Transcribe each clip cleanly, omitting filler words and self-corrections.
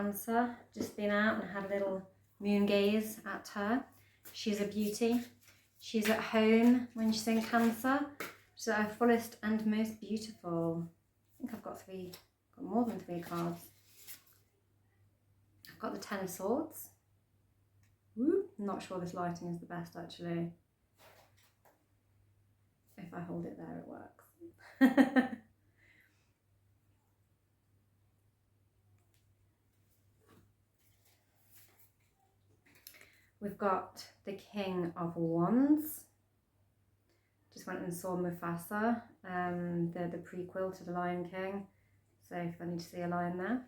Cancer. Just been out and had a little moon gaze at her. She's a beauty. She's at home when she's in Cancer. She's at her fullest and most beautiful. I think I've got more than 3 cards. I've got the Ten of Swords. Woo. I'm not sure this lighting is the best actually. If I hold it there, it works. We've got the King of Wands. Just went and saw Mufasa, the prequel to The Lion King. So funny to see a lion there.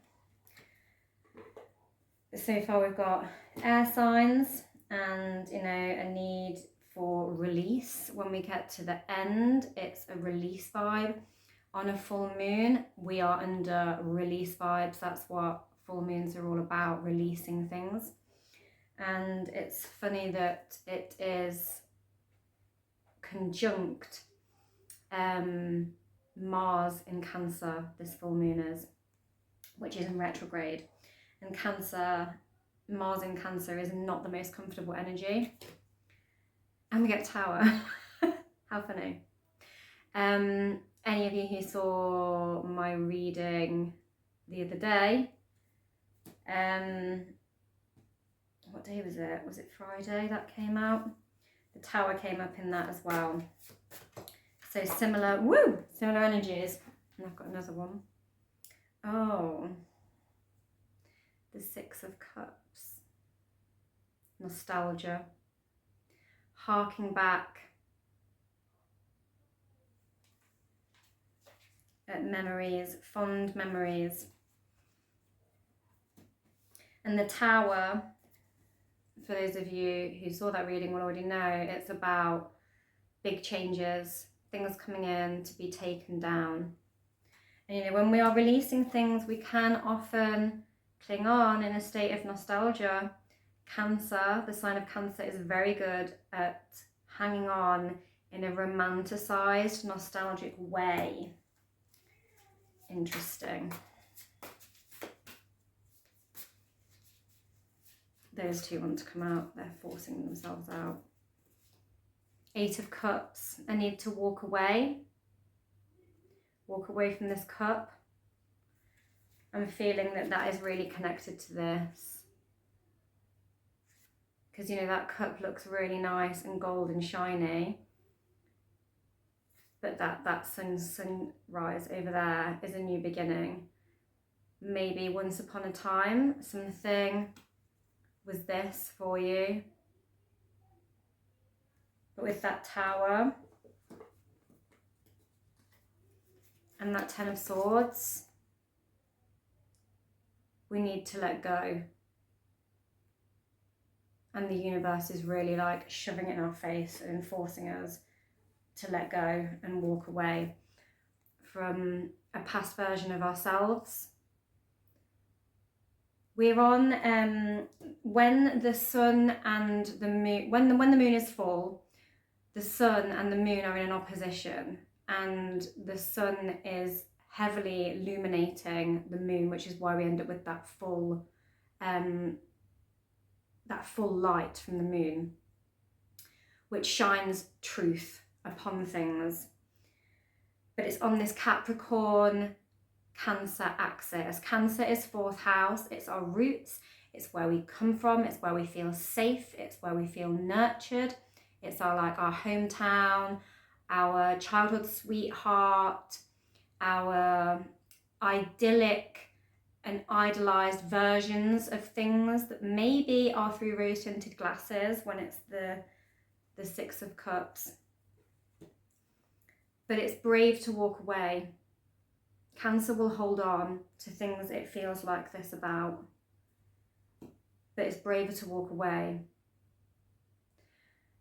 But so far we've got air signs and, you know, a need for release. When we get to the end, it's a release vibe. On a full moon, we are under release vibes. That's what full moons are all about, releasing things. And it's funny that it is conjunct Mars in Cancer, this full moon is, which is in retrograde. And Cancer, Mars in Cancer is not the most comfortable energy. And we get Tower. How funny. Any of you who saw my reading the other day, what day was it? Was it Friday that came out? The Tower came up in that as well. So similar energies. And I've got another one. Oh, the Six of Cups. Nostalgia. Harking back at memories, fond memories. And the Tower, for those of you who saw that reading will already know, it's about big changes, things coming in to be taken down. And you know, when we are releasing things, we can often cling on in a state of nostalgia. Cancer, the sign of Cancer, is very good at hanging on in a romanticized, nostalgic way. Interesting. Those two want to come out. They're forcing themselves out. Eight of Cups. I need to walk away. Walk away from this cup. I'm feeling that that is really connected to this. Because, you know, that cup looks really nice and gold and shiny. But that sunrise over there is a new beginning. Maybe once upon a time, something was this for you. But with that Tower and that Ten of Swords, we need to let go. And the universe is really like shoving it in our face and forcing us to let go and walk away from a past version of ourselves. We're on, when the sun and the moon, when the moon is full, the sun and the moon are in an opposition, and the sun is heavily illuminating the moon, which is why we end up with that full light from the moon, which shines truth upon things. But it's on this Capricorn Cancer axis. Cancer is 4th house. It's our roots. It's where we come from. It's where we feel safe. It's where we feel nurtured. It's our hometown, our childhood sweetheart, our idyllic and idolized versions of things that maybe are through rose-tinted glasses when it's the Six of Cups. But it's brave to walk away. Cancer will hold on to things it feels like this about, but it's braver to walk away.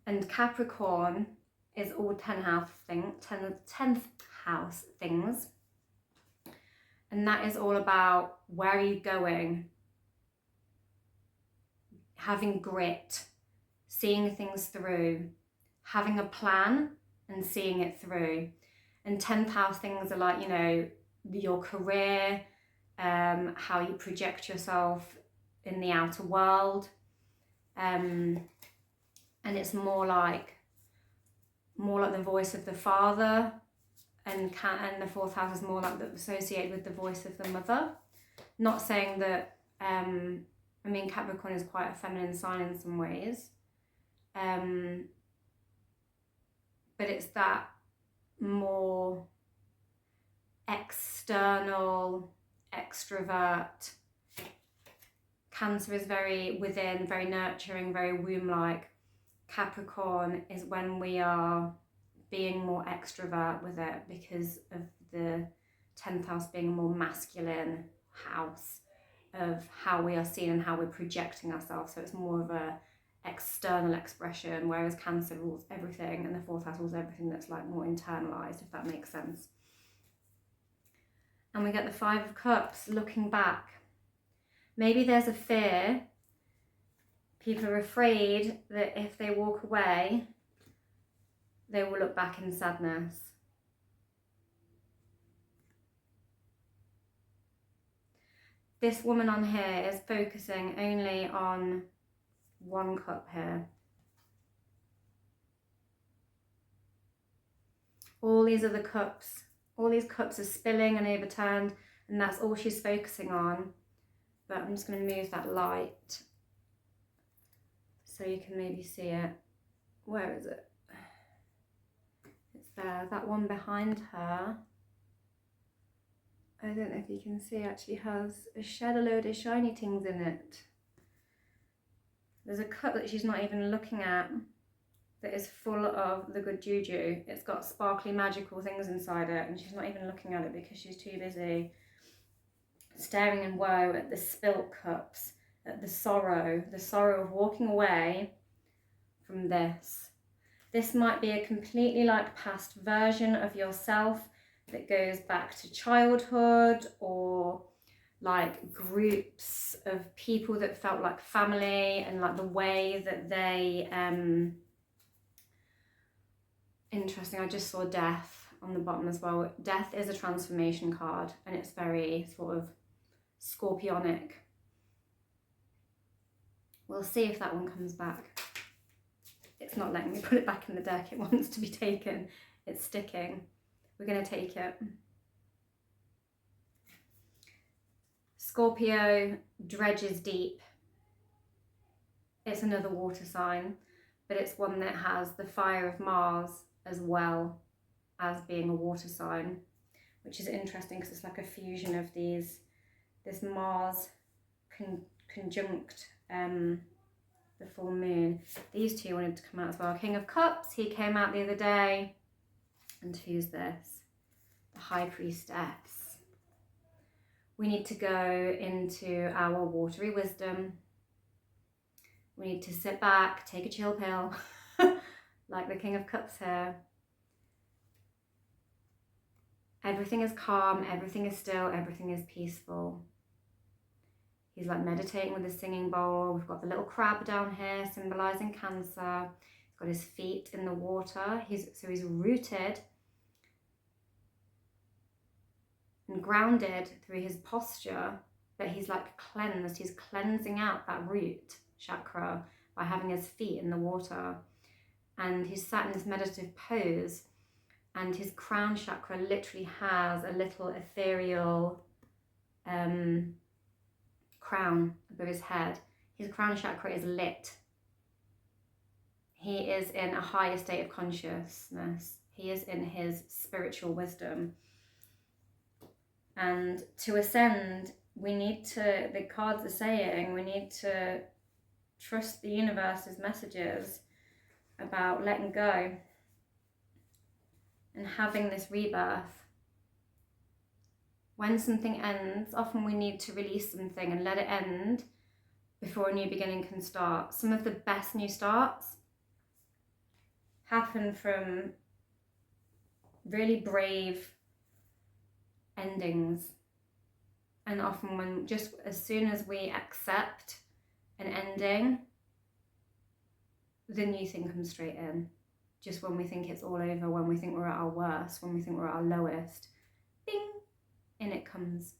And Capricorn is all 10th house things. And that is all about, where are you going? Having grit, seeing things through, having a plan and seeing it through. And 10th house things are like, you know, your career, how you project yourself in the outer world. And it's more like the voice of the father, and the fourth house is more like associated with the voice of the mother. Not saying that, Capricorn is quite a feminine sign in some ways, but it's that more external, extrovert. Cancer is very within, very nurturing, very womb-like. Capricorn is when we are being more extrovert with it, because of the 10th house being a more masculine house of how we are seen and how we're projecting ourselves. So it's more of a external expression, whereas Cancer rules everything, and the fourth house rules everything that's like more internalized, if that makes sense. And we get the Five of Cups, looking back. Maybe there's a fear. People are afraid that if they walk away, they will look back in sadness. This woman on here is focusing only on one cup here. All these other cups, all these cups are spilling and overturned, and that's all she's focusing on. But I'm just going to move that light so you can maybe see it. Where is it? It's there. That one behind her, I don't know if you can see, actually has a load of shiny things in it. There's a cup that she's not even looking at that is full of the good juju. It's got sparkly magical things inside it, and she's not even looking at it because she's too busy staring in woe at the spilt cups, at the sorrow of walking away from this. This might be a completely like past version of yourself that goes back to childhood, or like groups of people that felt like family, and like the way that they, interesting, I just saw death on the bottom as well. Death is a transformation card, and it's very sort of scorpionic. We'll see if that one comes back. It's not letting me put it back in the deck. It wants to be taken. It's sticking. We're going to take it. Scorpio dredges deep. It's another water sign, but it's one that has the fire of Mars as well as being a water sign, which is interesting because it's like a fusion of these, this Mars conjunct the full moon. These two wanted to come out as well. King of Cups, he came out the other day. And who's this? The High Priestess. We need to go into our watery wisdom. We need to sit back, take a chill pill, like the King of Cups here. Everything is calm, everything is still, everything is peaceful. He's like meditating with a singing bowl. We've got the little crab down here, symbolizing Cancer. He's got his feet in the water. So he's rooted and grounded through his posture, but he's like cleansed. He's cleansing out that root chakra by having his feet in the water. And he's sat in this meditative pose, and his crown chakra literally has a little ethereal crown above his head. His crown chakra is lit. He is in a higher state of consciousness. He is in his spiritual wisdom. And to ascend, we need to, the cards are saying, we need to trust the universe's messages about letting go and having this rebirth. When something ends, often we need to release something and let it end before a new beginning can start. Some of the best new starts happen from really brave endings. And often when just as soon as we accept an ending, the new thing comes straight in. Just when we think it's all over, when we think we're at our worst, when we think we're at our lowest, bing, in it comes.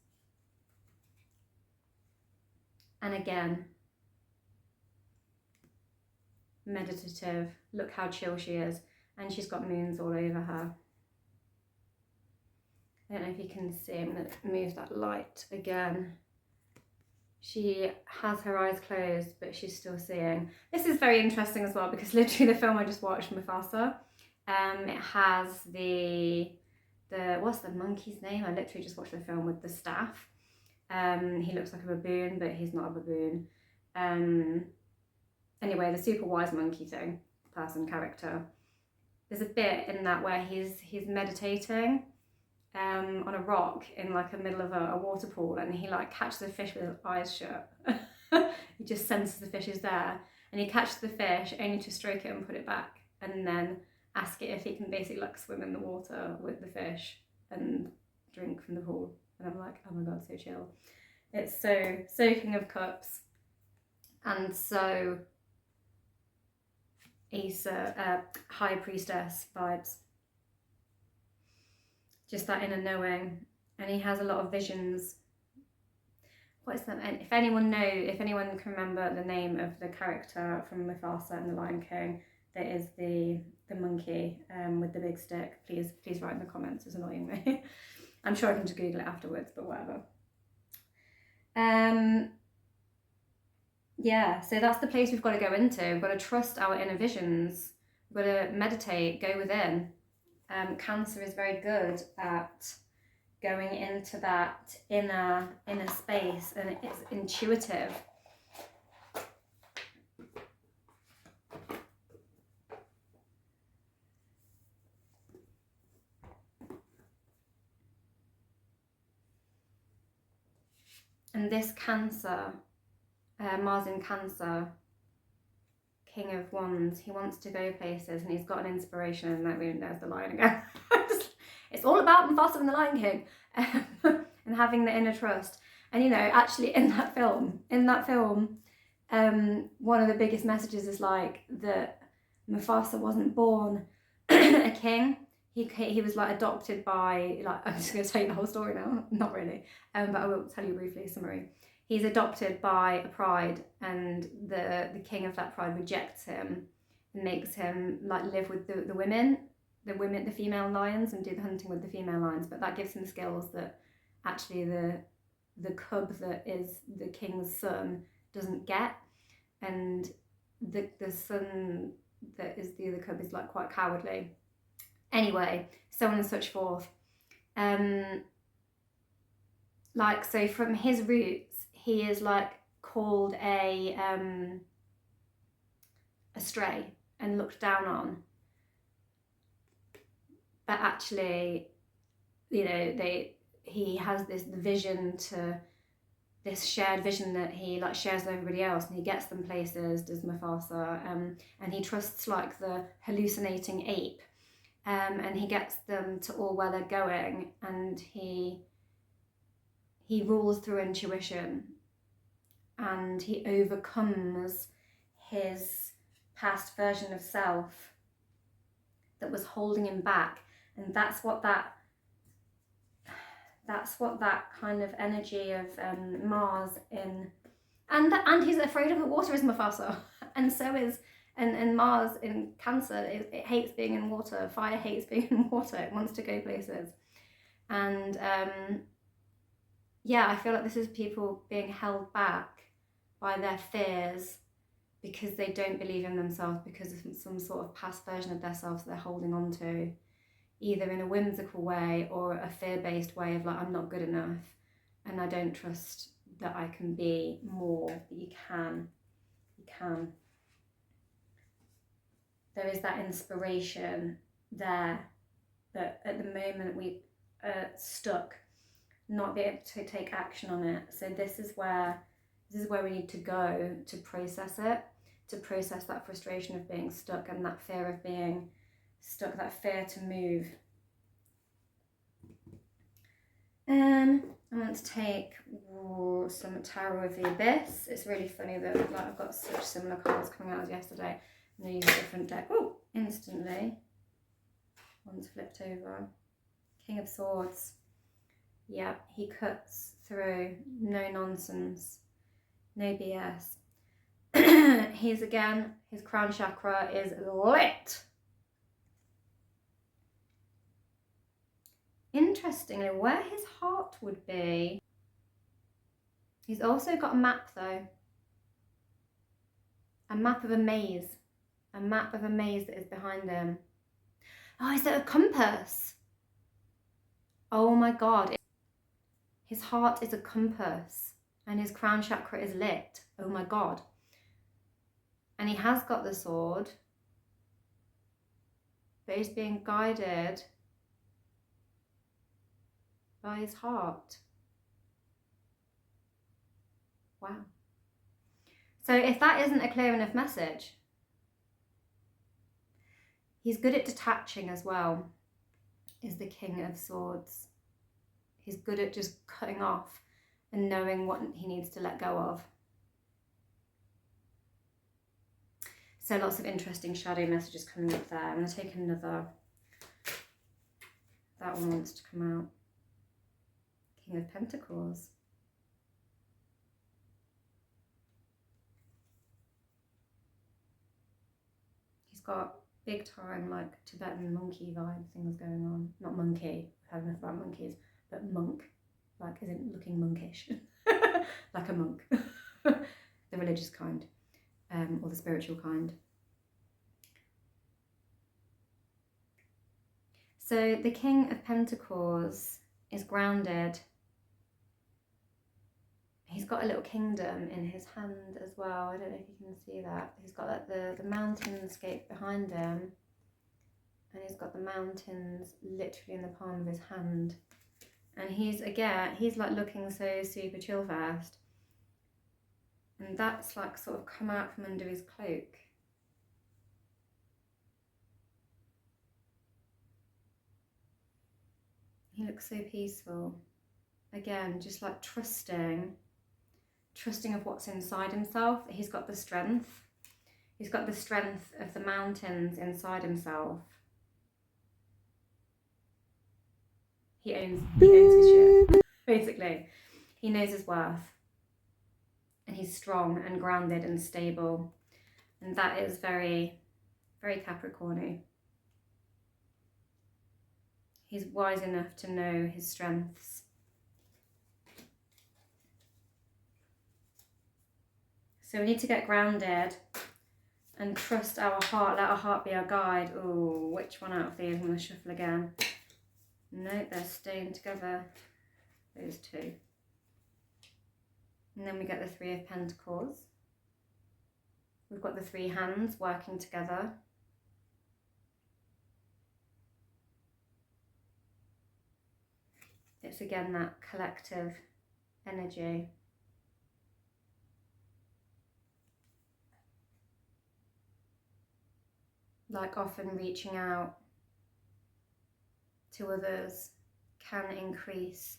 And again, meditative. Look how chill she is. And she's got moons all over her. I don't know if you can see, I'm going to move that light again. She has her eyes closed, but she's still seeing. This is very interesting as well, because literally the film I just watched, Mufasa, it has the what's the monkey's name? I literally just watched the film with the staff. He looks like a baboon, but he's not a baboon. Anyway, the super wise monkey character. There's a bit in that where he's meditating on a rock in like the middle of a water pool, and he like catches a fish with his eyes shut. He just senses the fish is there, and he catches the fish only to stroke it and put it back, and then ask it if he can basically like swim in the water with the fish and drink from the pool. And I'm like, oh my god, so chill. It's so soaking of cups, and so Issa, high priestess vibes. Just that inner knowing, and he has a lot of visions. What is that? And if anyone can remember the name of the character from Mufasa and the Lion King, that is the monkey with the big stick. Please write in the comments. It's annoying me. I'm sure I can just Google it afterwards, but whatever. Yeah, so that's the place we've got to go into. We've got to trust our inner visions. We've got to meditate, go within. Cancer is very good at going into that inner space, and it's intuitive. And this Cancer, Mars in Cancer, King of Wands, he wants to go places, and he's got an inspiration, and there's the lion again. It's all about Mufasa and the Lion King, and having the inner trust. And you know, actually in that film, one of the biggest messages is like that Mufasa wasn't born a king. He was like adopted by, like, I'm just going to tell you the whole story now, not really, but I will tell you briefly a summary. He's adopted by a pride, and the king of that pride rejects him and makes him like live with the female lions, and do the hunting with the female lions. But that gives him skills that actually the cub that is the king's son doesn't get, and the son that is the other cub is like quite cowardly. Anyway, so on and such forth. Like, so from his roots, he is like called a stray and looked down on. But actually, you know, he has this vision this shared vision that he like shares with everybody else, and he gets them places, does Mufasa, and he trusts like the hallucinating ape, and he gets them to all where they're going, and he rules through intuition, and he overcomes his past version of self that was holding him back. And that's what that kind of energy of Mars in, and he's afraid of the water is Mufasa, and so is and Mars in Cancer, it hates being in water. Fire hates being in water. It wants to go places, and yeah, I feel like this is people being held back by their fears because they don't believe in themselves, because of some sort of past version of themselves they're holding on to, either in a whimsical way or a fear-based way of like, I'm not good enough and I don't trust that I can be more. But you can. There is that inspiration there, that at the moment we are stuck, not be able to take action on it. So this is where we need to go to process it, to process that frustration of being stuck and that fear of being stuck, that fear to move. I want to take some Tarot of the Abyss. It's really funny that like I've got such similar cards coming out as yesterday, and I use a different deck. Oh, instantly. One's flipped over. King of Swords. Yeah, he cuts through, no nonsense. No BS. His crown chakra is lit. Interestingly, where his heart would be, he's also got a map though. A map of a maze. A map of a maze that is behind him. Oh, is it a compass? Oh my God. His heart is a compass and his crown chakra is lit. Oh my God. And he has got the sword, but he's being guided by his heart. Wow. So if that isn't a clear enough message, he's good at detaching as well, is the King of Swords. He's good at just cutting off and knowing what he needs to let go of. So lots of interesting shadow messages coming up there. I'm going to take another. That one wants to come out. King of Pentacles. He's got big time like Tibetan monkey vibe things going on. Not monkey, I've had enough about monkeys, but monk, like isn't looking monkish. Like a monk. The religious kind, or the spiritual kind. So the King of Pentacles is grounded. He's got a little kingdom in his hand as well. I don't know if you can see that. He's got like the mountainscape behind him. And he's got the mountains literally in the palm of his hand. And he's like looking so super chill fast. And that's like sort of come out from under his cloak. He looks so peaceful. Again, just like trusting of what's inside himself. He's got the strength. He's got the strength of the mountains inside himself. He owns his shit, basically. He knows his worth. And he's strong and grounded and stable. And that is very, very Capricorn-y. He's wise enough to know his strengths. So we need to get grounded and trust our heart, let our heart be our guide. Oh, which one out of these? I'm going to shuffle again. No, they're staying together, those two. And then we get the Three of Pentacles. We've got the three hands working together. It's again that collective energy. Like often reaching out to others can increase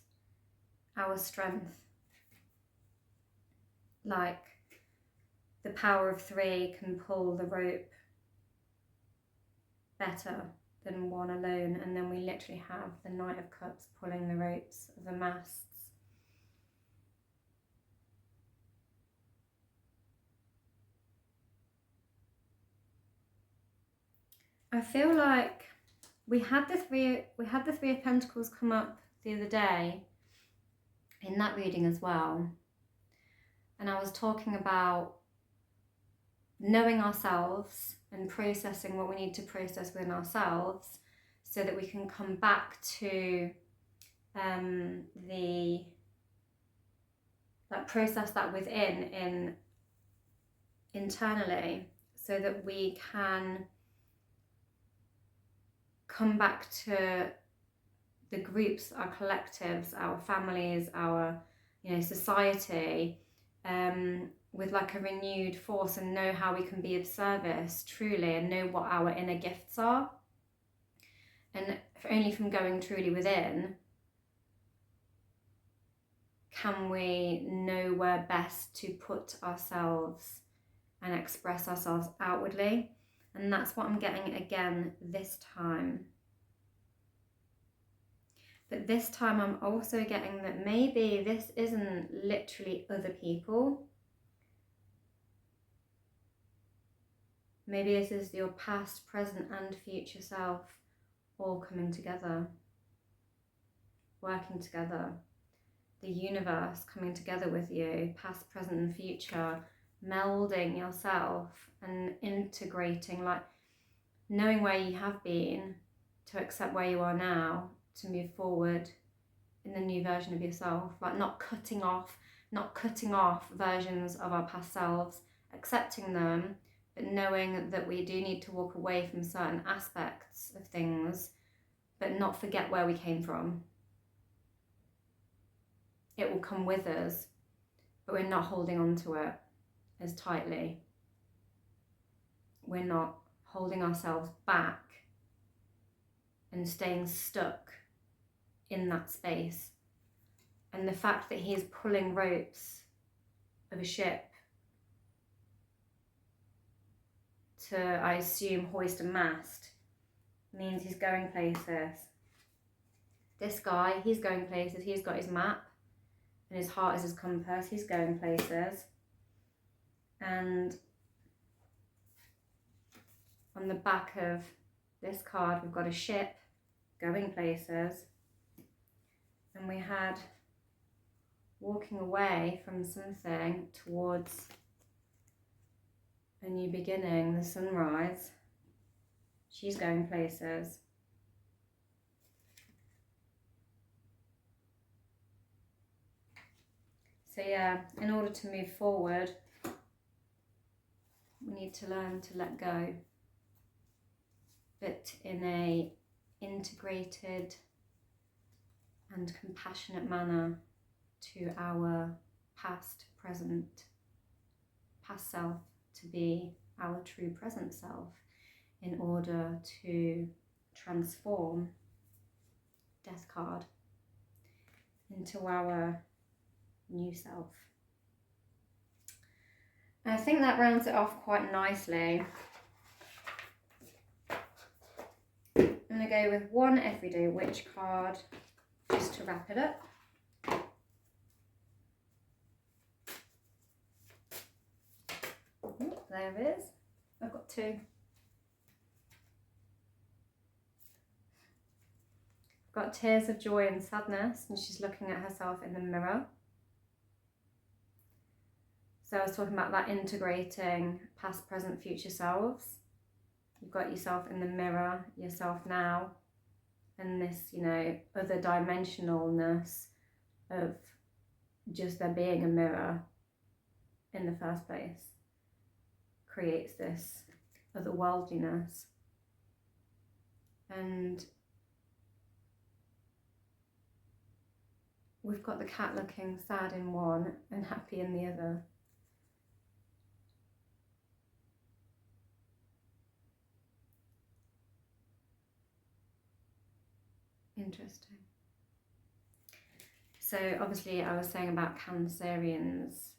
our strength. Like the power of three can pull the rope better than one alone, and then we literally have the Knight of Cups pulling the ropes of the masts. I feel like we had the three of Pentacles come up the other day in that reading as well, and I was talking about knowing ourselves and processing what we need to process within ourselves so that we can come back to process that within internally, so that we can come back to the groups, our collectives, our families, our society, with like a renewed force, and know how we can be of service truly, and know what our inner gifts are. And only from going truly within can we know where best to put ourselves and express ourselves outwardly. And that's what I'm getting again this time. But this time I'm also getting that maybe this isn't literally other people. Maybe this is your past, present and future self all coming together, working together. The universe coming together with you, past, present and future, melding yourself and integrating, like knowing where you have been to accept where you are now, to move forward in the new version of yourself, like not cutting off versions of our past selves, accepting them, but knowing that we do need to walk away from certain aspects of things, but not forget where we came from. It will come with us, but we're not holding on to it as tightly. We're not holding ourselves back and staying stuck in that space. And the fact that he's pulling ropes of a ship to, I assume, hoist a mast means he's going places. This guy, he's going places. He's got his map and his heart is his compass. He's going places. And on the back of this card, we've got a ship going places. And we had walking away from something towards a new beginning, the sunrise. She's going places. So yeah, in order to move forward, we need to learn to let go, but in a integrated and compassionate manner to our past, present, past self to be our true present self, in order to transform Death card into our new self. And I think that rounds it off quite nicely. I'm going to go with one everyday witch card just to wrap it up. There it is. I've got two. I've got tears of joy and sadness, and she's looking at herself in the mirror. So I was talking about that integrating past, present, future selves. You've got yourself in the mirror, yourself now, and this, you know, other dimensionalness of just there being a mirror in the first place creates this otherworldliness. And we've got the cat looking sad in one and happy in the other. Interesting. So obviously I was saying about Cancerians,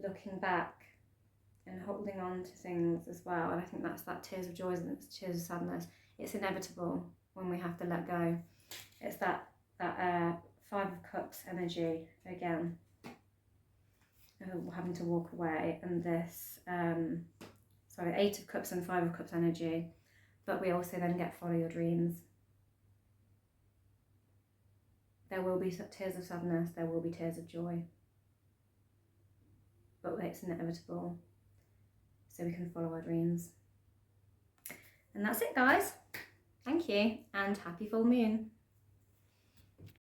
looking back and holding on to things as well. And I think that's that tears of joy and tears of sadness. It's inevitable when we have to let go. It's that Five of Cups energy again, having to walk away, and this Eight of Cups and Five of Cups energy. But we also then get follow your dreams. There will be tears of sadness, there will be tears of joy, but it's inevitable, so we can follow our dreams. And that's it, guys. Thank you, and happy full moon.